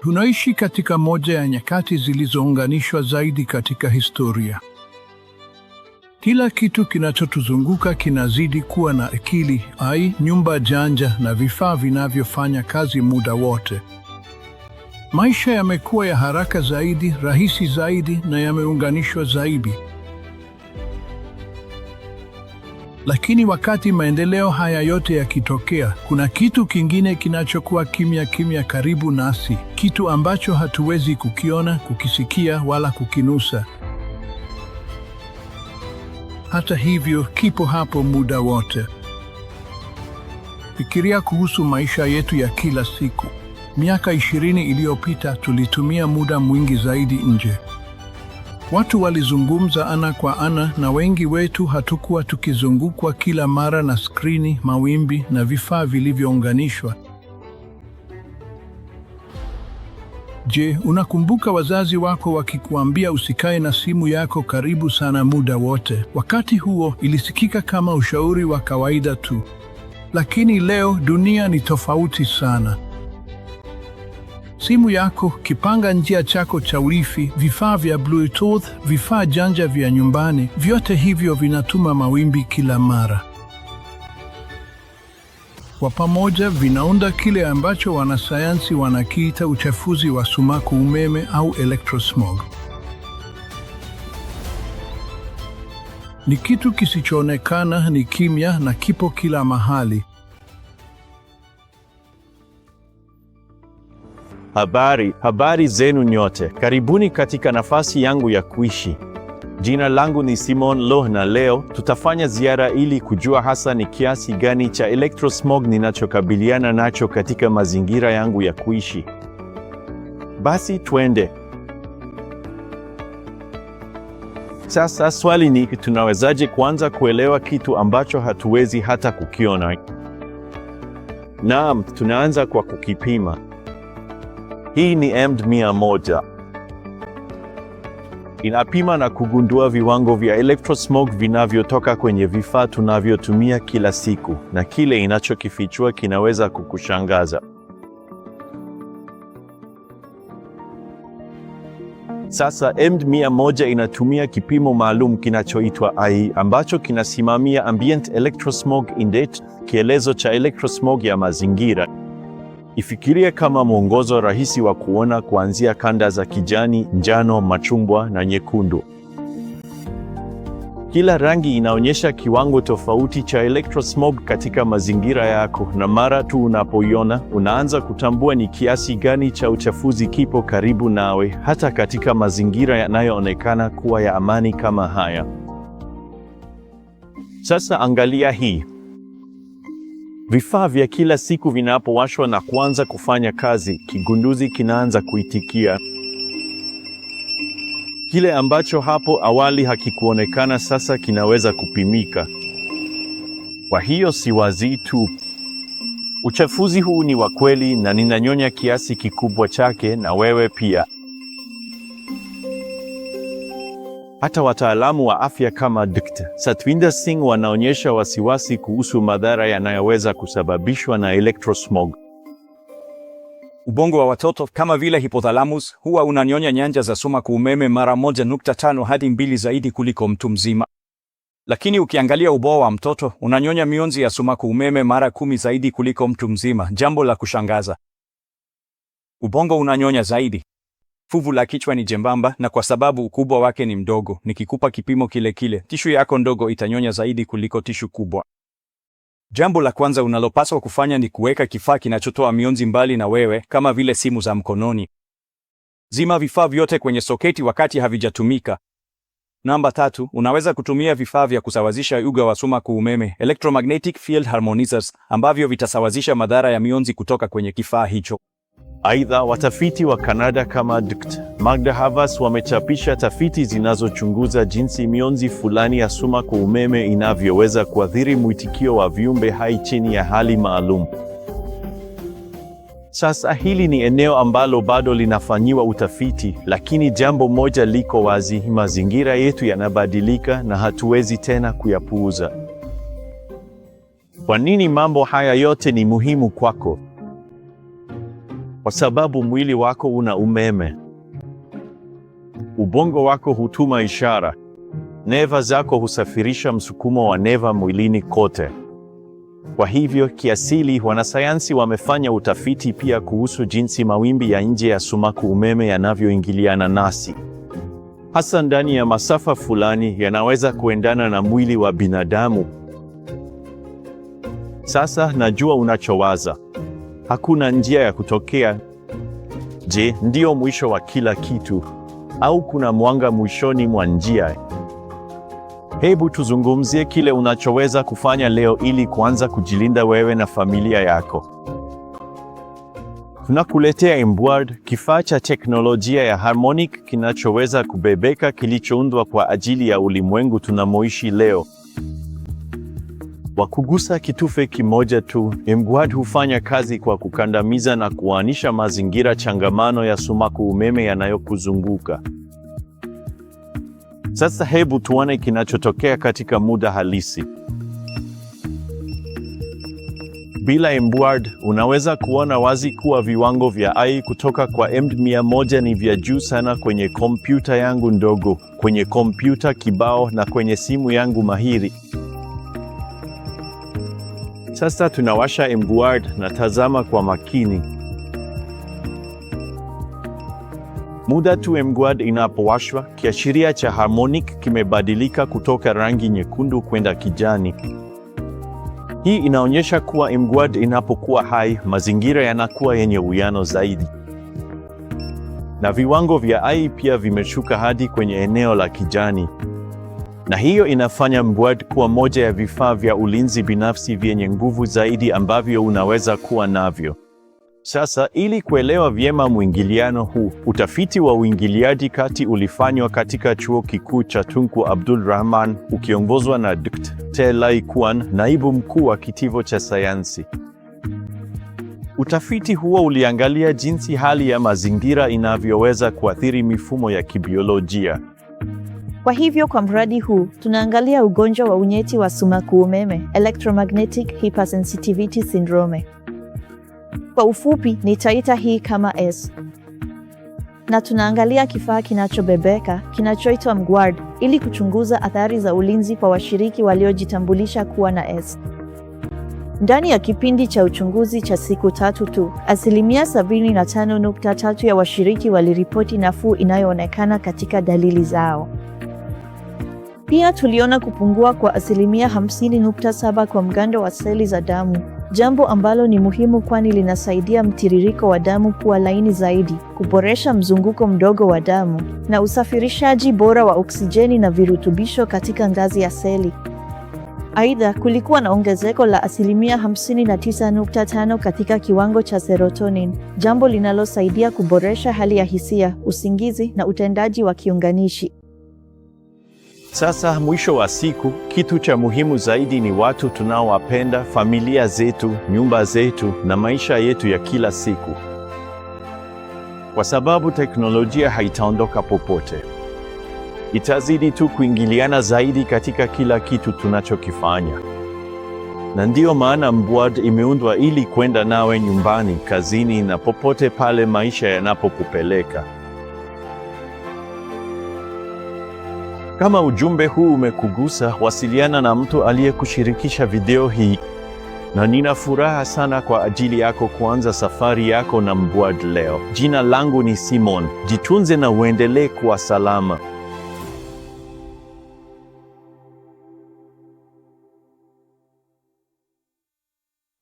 Tunaishi katika moja ya nyakati zilizounganishwa zaidi katika historia. Kila kitu kinachotuzunguka kinazidi kuwa na akili, nyumba janja na vifaa vinavyofanya kazi muda wote. Maisha yamekuwa ya haraka zaidi, rahisi zaidi na yameunganishwa zaidi. Lakini wakati maendeleo haya yote yakitokea, kuna kitu kingine kinachokuwa kimya kimya karibu nasi, kitu ambacho hatuwezi kukiona, kukisikia wala kukinusa. Hata hivyo, kipo hapo muda wote. Fikiria kuhusu maisha yetu ya kila siku. Miaka 20 iliyopita tulitumia muda mwingi zaidi nje. Watu walizungumza ana kwa ana na wengi wetu hatukuwa tukizungukwa kila mara na skrini, mawimbi na vifaa vilivyounganishwa. Je, unakumbuka wazazi wako wakikuambia usikae na simu yako karibu sana muda wote? Wakati huo ilisikika kama ushauri wa kawaida tu. Lakini leo dunia ni tofauti sana. Simu yako, kipanga njia chako cha wifi, vifaa vya Bluetooth, vifaa janja vya nyumbani, vyote hivyo vinatuma mawimbi kila mara. Kwa pamoja vinaunda kile ambacho wanasayansi wanakiita uchafuzi wa sumaku umeme au electrosmog. Ni kitu kisichoonekana, ni kimya na kipo kila mahali. Habari zenu nyote. Karibuni katika nafasi yangu ya kuishi. Jina langu ni Simon Loh na leo tutafanya ziara ili kujua hasa ni kiasi gani cha electrosmog ninachokabiliana nacho katika mazingira yangu ya kuishi. Basi twende. Sasa swali ni, tunawezaje kuanza kuelewa kitu ambacho hatuwezi hata kukiona? Naam, tunaanza kwa kukipima. Hii ni EMD100. Inapima na kugundua viwango vya electrosmog vinavyotoka kwenye vifaa tunavyotumia kila siku, na kile inachokifichua kinaweza kukushangaza. Sasa EMD100 inatumia kipimo maalum kinachoitwa AI, ambacho kinasimamia Ambient Electrosmog Index, kielezo cha electrosmog ya mazingira. Ifikirie kama mwongozo rahisi wa kuona kuanzia kanda za kijani, njano, machungwa na nyekundu. Kila rangi inaonyesha kiwango tofauti cha electrosmog katika mazingira yako, na mara tu unapoiona, unaanza kutambua ni kiasi gani cha uchafuzi kipo karibu nawe, hata katika mazingira yanayoonekana kuwa ya amani kama haya. Sasa angalia hii. Vifaa vya kila siku vinapowashwa na kuanza kufanya kazi, kigunduzi kinaanza kuitikia. Kile ambacho hapo awali hakikuonekana sasa kinaweza kupimika. Kwa hiyo si wazi tu. Uchafuzi huu ni wa kweli na ninanyonya kiasi kikubwa chake, na wewe pia. Hata wataalamu wa afya kama Dkt. Satwinder Singh wanaonyesha wasiwasi kuhusu madhara yanayoweza kusababishwa na electrosmog. Ubongo wa watoto kama vile hypothalamus huwa unanyonya nyanja za sumaku umeme mara 1.5 hadi 2 zaidi kuliko mtu mzima. Lakini ukiangalia ubongo wa mtoto unanyonya mionzi ya sumaku umeme mara 10 zaidi kuliko mtu mzima, jambo la kushangaza. Ubongo unanyonya zaidi. Fuvu la kichwa ni jembamba, na kwa sababu ukubwa wake ni mdogo, nikikupa kipimo kile kile, tishu yako ndogo itanyonya zaidi kuliko tishu kubwa. Jambo la kwanza unalopaswa kufanya ni kuweka kifaa kinachotoa mionzi mbali na wewe, kama vile simu za mkononi. Zima vifaa vyote kwenye soketi wakati havijatumika. Namba 3, unaweza kutumia vifaa vya kusawazisha uga wa sumaku umeme, electromagnetic field harmonizers, ambavyo vitasawazisha madhara ya mionzi kutoka kwenye kifaa hicho. Aidha, watafiti wa Kanada kama Dkt. Magda Havas wamechapisha tafiti zinazochunguza jinsi mionzi fulani ya sumaku umeme inavyoweza kuathiri mwitikio wa viumbe hai chini ya hali maalum. Sasa hili ni eneo ambalo bado linafanyiwa utafiti, lakini jambo moja liko wazi: mazingira yetu yanabadilika na hatuwezi tena kuyapuuza. Kwa nini mambo haya yote ni muhimu kwako? kwa sababu mwili wako una umeme. Ubongo wako hutuma ishara. Neva zako husafirisha msukumo wa neva mwilini kote. Kwa hivyo, kiasili wanasayansi wamefanya utafiti pia kuhusu jinsi mawimbi ya nje ya sumaku umeme yanavyoingiliana nasi. Hasa ndani ya masafa fulani yanaweza kuendana na mwili wa binadamu. Sasa najua unachowaza. Hakuna njia ya kutokea. Je, ndio mwisho wa kila kitu? Au kuna mwanga mwishoni mwa njia? Hebu tuzungumzie kile unachoweza kufanya leo ili kuanza kujilinda wewe na familia yako. Tunakuletea M-Ward, kifaa cha teknolojia ya Harmonic kinachoweza kubebeka, kilichoundwa kwa ajili ya ulimwengu tunamoishi leo. Kwa kugusa kitufe kimoja tu, M-Ward hufanya kazi kwa kukandamiza na kuanisha mazingira changamano ya sumaku umeme yanayokuzunguka. Sasa hebu tuone kinachotokea katika muda halisi. Bila M-Ward, unaweza kuona wazi kuwa viwango vya AI kutoka kwa M100 ni vya juu sana kwenye kompyuta yangu ndogo, kwenye kompyuta kibao na kwenye simu yangu mahiri. Sasa tunawasha M-Ward na tazama kwa makini. Muda tu M-Ward inapowashwa, kiashiria cha Harmonic kimebadilika kutoka rangi nyekundu kwenda kijani. Hii inaonyesha kuwa M-Ward inapokuwa hai, mazingira yanakuwa yenye uwiano zaidi. Na viwango vya AI pia vimeshuka hadi kwenye eneo la kijani. Na hiyo inafanya M-Ward kuwa moja ya vifaa vya ulinzi binafsi vyenye nguvu zaidi ambavyo unaweza kuwa navyo. Sasa, ili kuelewa vyema mwingiliano huu, utafiti wa uingiliaji kati ulifanywa katika Chuo Kikuu cha Tunku Abdul Rahman, ukiongozwa na Dkt. Lai Kwan, naibu mkuu wa kitivo cha sayansi. Utafiti huo uliangalia jinsi hali ya mazingira inavyoweza kuathiri mifumo ya kibiolojia. Kwa hivyo kwa mradi huu, tunaangalia ugonjwa wa unyeti wa sumaku umeme, Electromagnetic Hypersensitivity Syndrome. Kwa ufupi, nitaita hii kama S. Na tunaangalia kifaa kinachobebeka, kinachoitwa M-Ward, ili kuchunguza athari za ulinzi kwa washiriki waliojitambulisha kuwa na S. Ndani ya kipindi cha uchunguzi cha siku 3 tu, 75.3% ya washiriki waliripoti nafuu inayoonekana katika dalili zao. Pia tuliona kupungua kwa 50.7% kwa mgando wa seli za damu, jambo ambalo ni muhimu kwani linasaidia mtiririko wa damu kuwa laini zaidi, kuboresha mzunguko mdogo wa damu, na usafirishaji bora wa oksijeni na virutubisho katika ngazi ya seli. Aidha, kulikuwa na ongezeko la 59.5% katika kiwango cha serotonin, jambo linalosaidia kuboresha hali ya hisia, usingizi na utendaji wa kiunganishi. Sasa mwisho wa siku, kitu cha muhimu zaidi ni watu tunaowapenda, familia zetu, nyumba zetu na maisha yetu ya kila siku. Kwa sababu teknolojia haitaondoka popote. Itazidi tu kuingiliana zaidi katika kila kitu tunachokifanya. Na ndiyo maana M-Ward imeundwa ili kwenda nawe nyumbani, kazini na popote pale maisha yanapokupeleka. Kama ujumbe huu umekugusa, wasiliana na mtu aliyekushirikisha video hii. Na nina furaha sana kwa ajili yako kuanza safari yako na M-Ward leo. Jina langu ni Simon. Jitunze na uendelee kuwa salama.